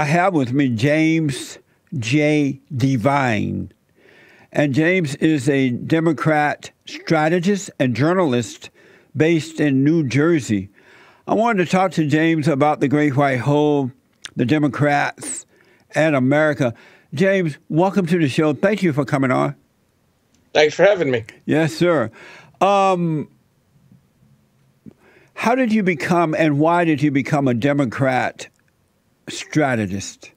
I have with me James J. Devine. And James is a Democrat strategist and journalist based in New Jersey. I wanted to talk to James about the Great White Hope, the Democrats, and America. James, welcome to the show. Thank you for coming on. Thanks for having me. Yes, sir. How did you become and why did you become a Democrat strategist?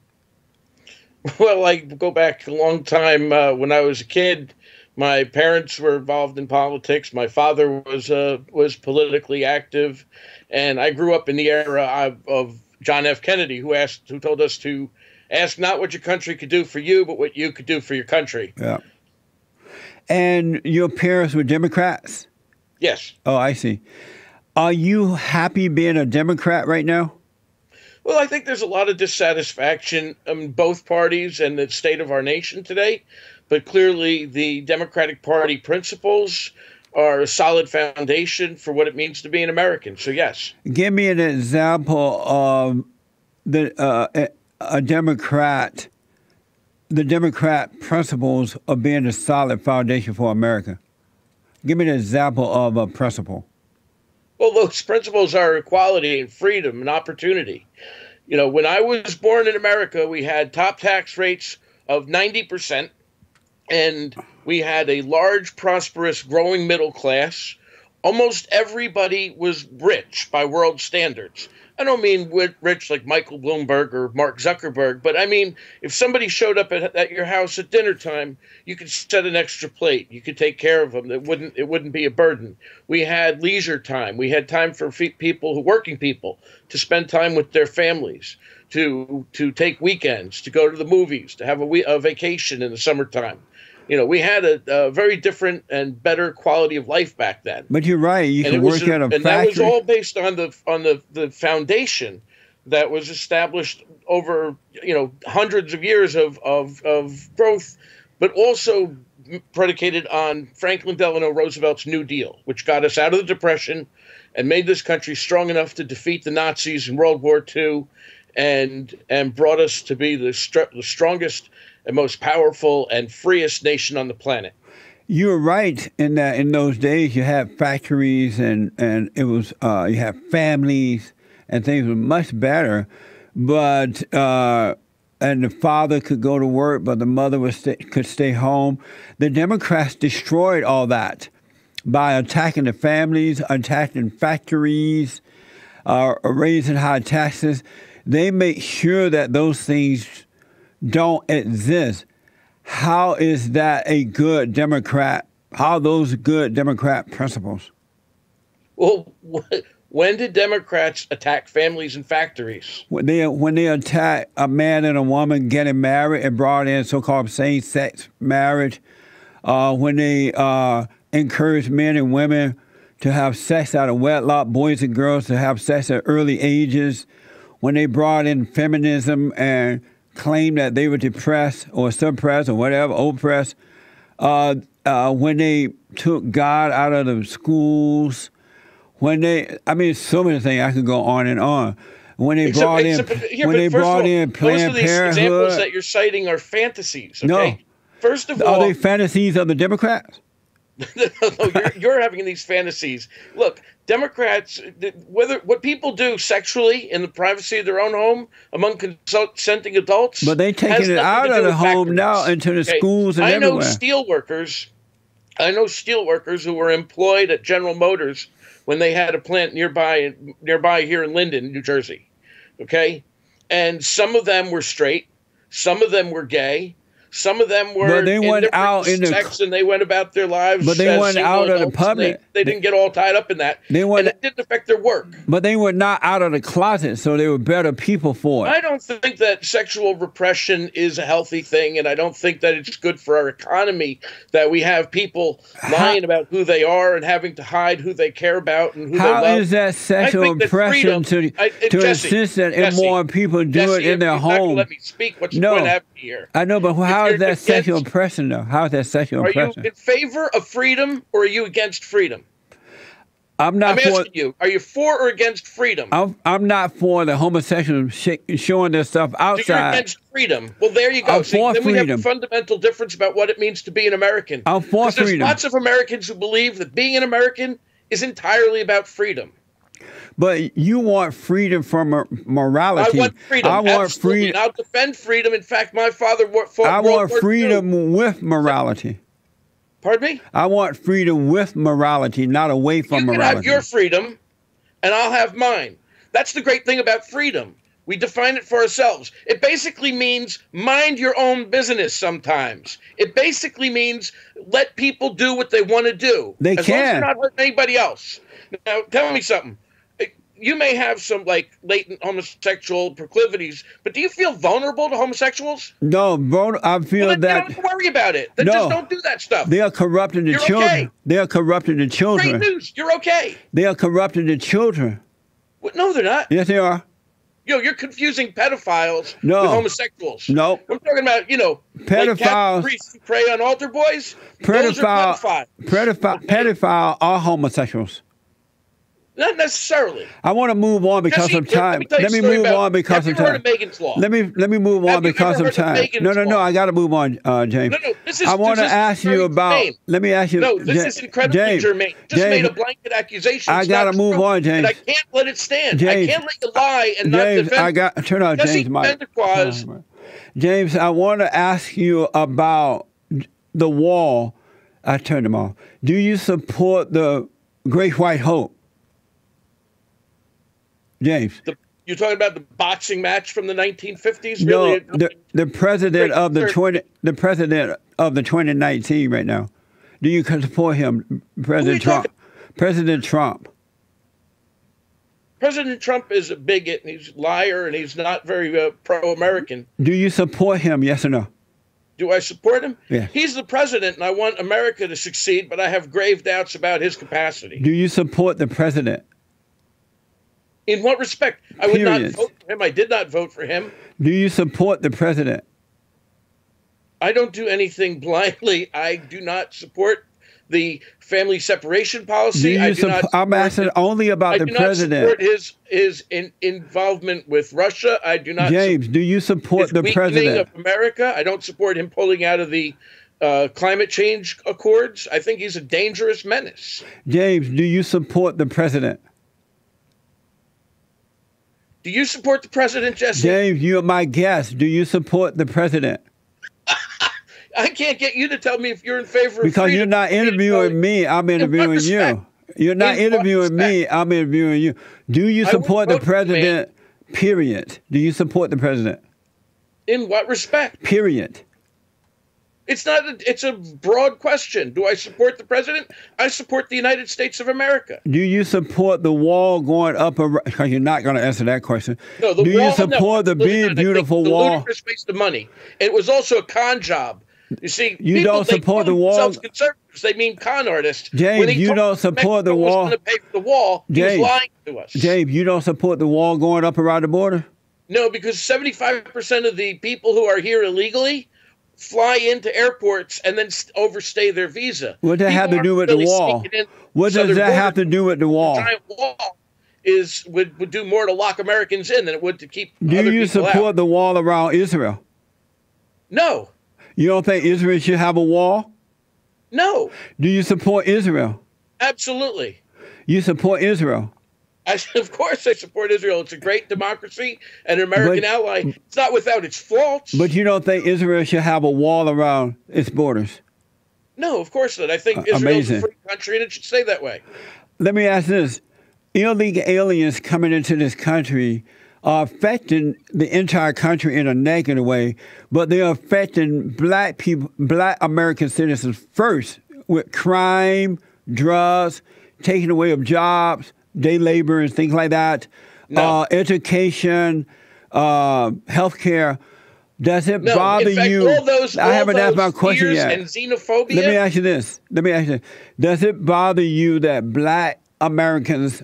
Well, I go back a long time. When I was a kid, my parents were involved in politics. My father was politically active, and I grew up in the era of John F. Kennedy, who told us to ask not what your country could do for you, but what you could do for your country. Yeah. And your parents were Democrats? Yes. Oh, I see. Are you happy being a Democrat right now? Well, I think there's a lot of dissatisfaction in both parties and the state of our nation today. But clearly, the Democratic Party principles are a solid foundation for what it means to be an American. So, yes. Give me an example of a Democrat, the Democrat principles of being a solid foundation for America. Give me an example of a principle. Well, those principles are equality and freedom and opportunity. You know, when I was born in America, we had top tax rates of 90%, and we had a large, prosperous, growing middle class. Almost everybody was rich by world standards. I don't mean rich like Michael Bloomberg or Mark Zuckerberg, but I mean, if somebody showed up at your house at dinner time, you could set an extra plate. You could take care of them. It wouldn't be a burden. We had leisure time. We had time for working people, to spend time with their families, to take weekends, to go to the movies, to have a vacation in the summertime. You know, we had a very different and better quality of life back then. But you're right. You can work at a factory. And that was all based on the foundation that was established over, hundreds of years of growth, but also predicated on Franklin Delano Roosevelt's New Deal, which got us out of the Depression and made this country strong enough to defeat the Nazis in World War II and brought us to be the strongest and most powerful and freest nation on the planet. You're right in that in those days you had factories and it was you had families and things were much better, but and the father could go to work, but the mother could stay home. The Democrats destroyed all that by attacking the families, attacking factories, raising high taxes. They make sure that those things don't exist. How is that a good Democrat? How are those good Democrat principles? Well, when did Democrats attack families and factories? When they attack a man and a woman getting married and brought in so-called same-sex marriage, when they encourage men and women to have sex out of wedlock, boys and girls to have sex at early ages, when they brought in feminism and claimed that they were depressed or suppressed or whatever, oppressed, when they took God out of the schools, so many things, I could go on and on. When they brought in Planned Parenthood. Most of these examples that you're citing are fantasies, okay? No. First of all, are they fantasies of the Democrats? No, you're having these fantasies. Look, Democrats, what people do sexually in the privacy of their own home among consenting adults, but they taking it out of the home now into the schools and everywhere. I know steelworkers who were employed at General Motors when they had a plant nearby here in Linden, New Jersey. Okay, and some of them were straight, some of them were gay. Some of them were but they went out in sex and they went about their lives. But they went out of the public. They didn't get all tied up in that. And it didn't affect their work. But they were not out of the closet, so they were better people for it. I don't think that sexual repression is a healthy thing, and I don't think that it's good for our economy that we have people lying about who they are and having to hide who they care about and who they love. How is that sexual repression to insist that more people do it in their home? Let me speak. What's the point happening here? I know, but how is that sexual oppression, though? How is that sexual oppression? Are you in favor of freedom or are you against freedom? I'm not I'm for. asking you, are you for or against freedom? I'm not for the homosexuals showing their stuff So you're outside. against freedom. Well, there you go. I'm for then we have a freedom. fundamental difference about what it means to be an American. I'm for Because there's freedom. lots of Americans who believe that being an American is entirely about freedom. But you want freedom from morality. I want freedom. I want Absolutely. freedom. And I'll defend freedom. In fact, my father fought I World want War II. freedom with morality. Pardon me? I want freedom with morality, not away from You can morality. have your freedom, and I'll have mine. That's the great thing about freedom. We define it for ourselves. It basically means mind your own business sometimes. It basically means let people do what they want to do. They as long as can. they're not hurting anybody else. Now, tell me something. You may have some latent homosexual proclivities, but do you feel vulnerable to homosexuals? No, bro, I feel Well, then that you don't have to worry about it. Then No. just don't do that stuff. they are corrupting the You're children. okay. They are corrupting the children. Great news. You're okay. They are corrupting the children. Well, no, they're not. Yes, they are. You're confusing pedophiles No. with homosexuals. No. I'm talking about, like Pedophiles. Catholic priests who prey on altar boys. Those are pedophiles. Pedophile are homosexuals. Not necessarily. I want to move on because of time. Let me move on because of Have you heard time. of Megan's Law? Let me move on Have you because ever of heard of time. Megan's No. Law? I got to move on, James. No, this is. I want to this is ask you very about. germane. Let me ask you. No, this is incredibly James, germane. Just James, made a blanket accusation. I It's gotta not move true, on, James. And I can't let it stand. James, I can't let you lie and not James, defend. I got turn on Jesse James. Mike. Pentecost. James, I want to ask you about the wall. I turned them off. Do you support the Great White Hope? James. You're talking about the boxing match from the 1950s? No, Really? the president of the president of the 2019 right now. Do you support him, President Trump? President Trump. President Trump is a bigot, and he's a liar, and he's not very pro-American. Do you support him, yes or no? Do I support him? Yeah. He's the president, and I want America to succeed, but I have grave doubts about his capacity. Do you support the president? In what respect? I would not Period. vote for him. I did not vote for him. Do you support the president? I don't do anything blindly. I do not support the family separation policy. I'm asking only about the president. I do not support his involvement with Russia. I do not. James, do you support the president of America? I don't support him pulling out of the climate change accords. I think he's a dangerous menace. James, do you support the president? Do you support the president, Jesse? James, you're my guest. Do you support the president? I can't get you to tell me if you're in favor of because freedom. you're not interviewing me. I'm interviewing you. You're not interviewing me. I'm interviewing you. Do you support the president? Period. Do you support the president? In what respect? Period. It's not. It's a broad question. Do I support the president? I support the United States of America. Do you support the wall going up? Because you're not going to answer that question. No, the Do wall, you support the big, beautiful the wall? The ludicrous waste of money. It was also a con job. You see, you people, don't support the wall. Conservatives, they mean con artists. James, you don't support the wall. Was going to pay for the wall. He was lying to us. James, you don't support the wall going up around the border? No, because 75% of the people who are here illegally fly into airports and then overstay their visa. What does that have to do with the wall? What does that have to do with the wall? The giant wall would do more to lock Americans in than it would to keep other people out. Do you support the wall around Israel? No. You don't think Israel should have a wall? No. Do you support Israel? Absolutely. You support Israel? Of course I support Israel. It's a great democracy and an American ally. It's not without its faults. But you don't think Israel should have a wall around its borders? No, of course not. I think Israel's a free country and it should stay that way. Let me ask this. Illegal aliens coming into this country are affecting the entire country in a negative way, but they're affecting black people, black American citizens first with crime, drugs, taking away of jobs, day labor and things like that, education, healthcare. Does it bother you? I haven't asked my question yet. And xenophobia. Let me ask you this. Does it bother you that black Americans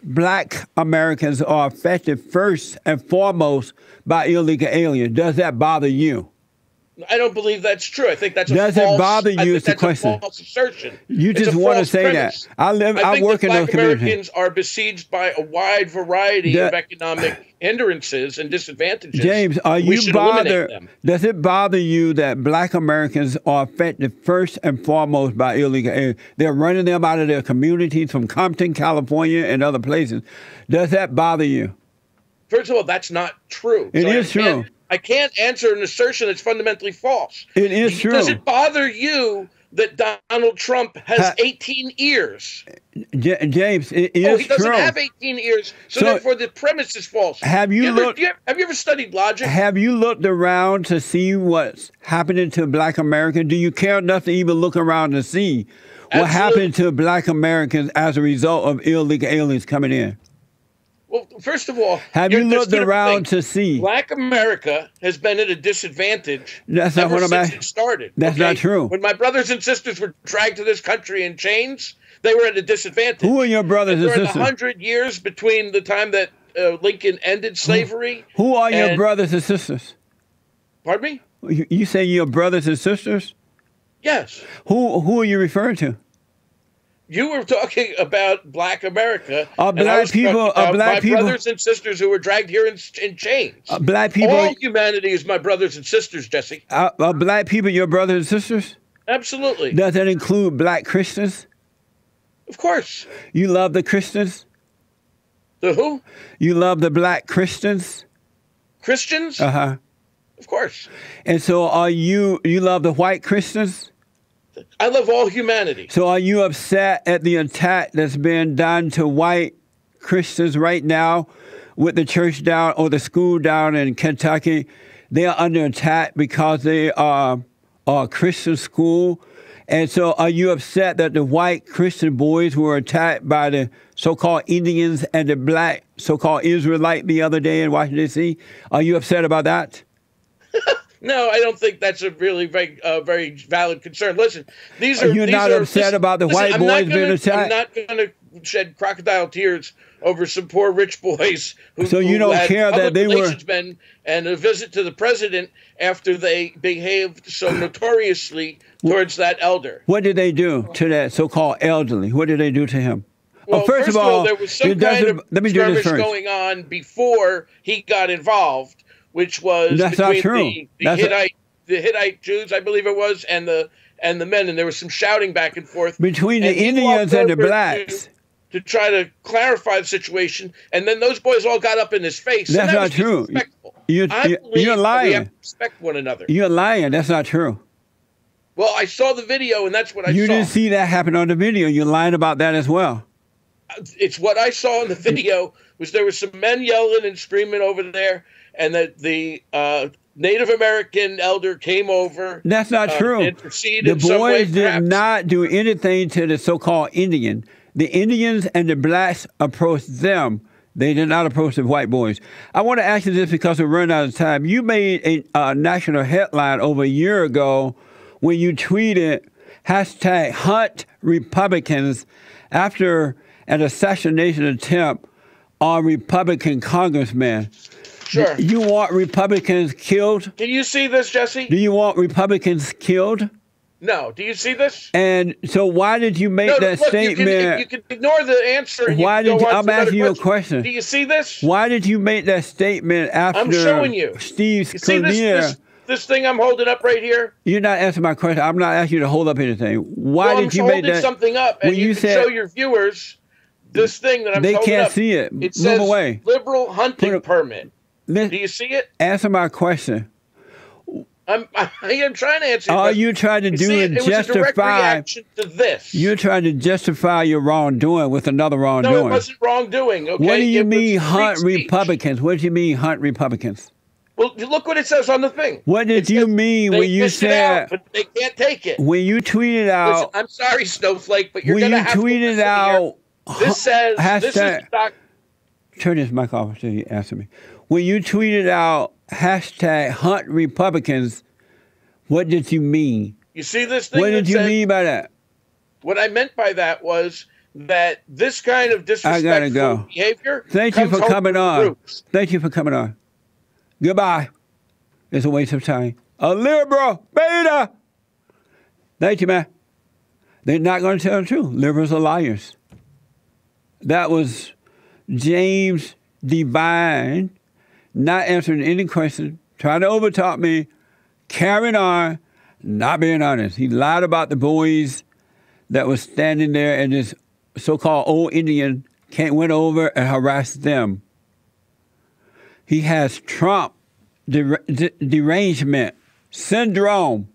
are affected first and foremost by illegal aliens? Does that bother you? I don't believe that's true. I think that's a Does false. it bother I you? think Is the that's a question. false assertion. You It's just a want to false say premise. that. I think work that in those Black communities. Americans are besieged by a wide variety of economic hindrances and disadvantages. James, are We you should eliminate bothered? them. Does it bother you that Black Americans are affected first and foremost by illegal aliens? They're running them out of their communities from Compton, California, and other places. Does that bother you? First of all, that's not true. It is true. I can't answer an assertion that's fundamentally false. It is true. Does it bother you that Donald Trump has 18 ears? James, it is true. He doesn't have 18 ears, so therefore the premise is false. Have you ever studied logic? Have you looked around to see what's happening to Black Americans? Do you care enough to even look around to see what happened to Black Americans as a result of illegal aliens coming in? Well, first of all, have you looked around to see? Black America has been at a disadvantage That's not what I'm since it started. That's not true. When my brothers and sisters were dragged to this country in chains, they were at a disadvantage. Who are your brothers and sisters? During the 100 years between the time that Lincoln ended slavery. Who are your brothers and sisters? Pardon me? You say your brothers and sisters? Yes. Who are you referring to? You were talking about Black America. Black people. My brothers and sisters who were dragged here in chains. Black people. All humanity is my brothers and sisters, Jesse. Black people, your brothers and sisters? Absolutely. Does that include Black Christians? Of course. You love the Christians? The who? You love the Black Christians? Christians? Uh-huh. Of course. And so you love the white Christians? I love all humanity. So are you upset at the attack that's been done to white Christians right now with the church down or the school down in Kentucky? They are under attack because they are a Christian school. And so are you upset that the white Christian boys were attacked by the so-called Indians and the Black so-called Israelite the other day in Washington, D.C.? Are you upset about that? No, I don't think that's a really very valid concern. Listen, You're not upset about the white boys being attacked? I'm not going to shed crocodile tears over some poor rich boys who don't care that they were men and a visit to the president after they behaved so notoriously towards that elder. What did they do to that so-called elderly? What did they do to him? Well, first of all, there was some kind of skirmish going on before he got involved, which was between the Hittite Jews, I believe it was, and the men, and there was some shouting back and forth between the Indians and the Blacks to try to clarify the situation, and then those boys all got up in his face. That's not true. You're lying. We have to respect one another. You're lying. That's not true. Well, I saw the video, and that's what I saw. You didn't see that happen on the video. You're lying about that as well. It's what I saw in the video. Was there was some men yelling and screaming over there, and that the Native American elder came over. That's not true. The boys did not do anything to the so-called Indian. The Indians and the Blacks approached them. They did not approach the white boys. I want to ask you this because we're running out of time. You made a national headline over a year ago when you tweeted #Hunt Republicans after an assassination attempt on Republican congressmen. Sure. You want Republicans killed? Do you see this, Jesse? Do you want Republicans killed? No. Do you see this? And so why did you make that statement? You can ignore the answer. I'm asking you a question. Do you see this? Why did you make that statement after I'm showing you. Steve Scalier? This thing I'm holding up right here? You're not answering my question. I'm not asking you to hold up anything. Why did you make that? I'm holding something up, and you can show your viewers this thing that I'm holding up. They can't see it. It says liberal hunting permit. Do you see it? Answer my question. I am trying to answer. All you trying to do is justify. It was a direct reaction to this. You're trying to justify your wrongdoing with another wrongdoing. No, it wasn't wrongdoing. Okay? What do you mean hunt Republicans? What do you mean hunt Republicans? Well, look what it says on the thing. What did you mean when you said? But they can't take it. When you tweeted out. Listen, I'm sorry, Snowflake, but you're going to have to listen out. This says. Hashtag, turn this mic off until you answer me. When you tweeted out #Hunt Republicans, what did you mean? You see this thing? What did you mean by that? What I meant by that was that this kind of disrespectful behavior. Thank you for coming on. Thank you for coming on. Goodbye. It's a waste of time. A liberal, beta. Thank you, man. They're not going to tell the truth. Liberals are liars. That was James Devine, not answering any question, trying to overtalk me, carrying on, not being honest. He lied about the boys that was standing there, and this so-called old Indian went over and harassed them. He has Trump derangement syndrome.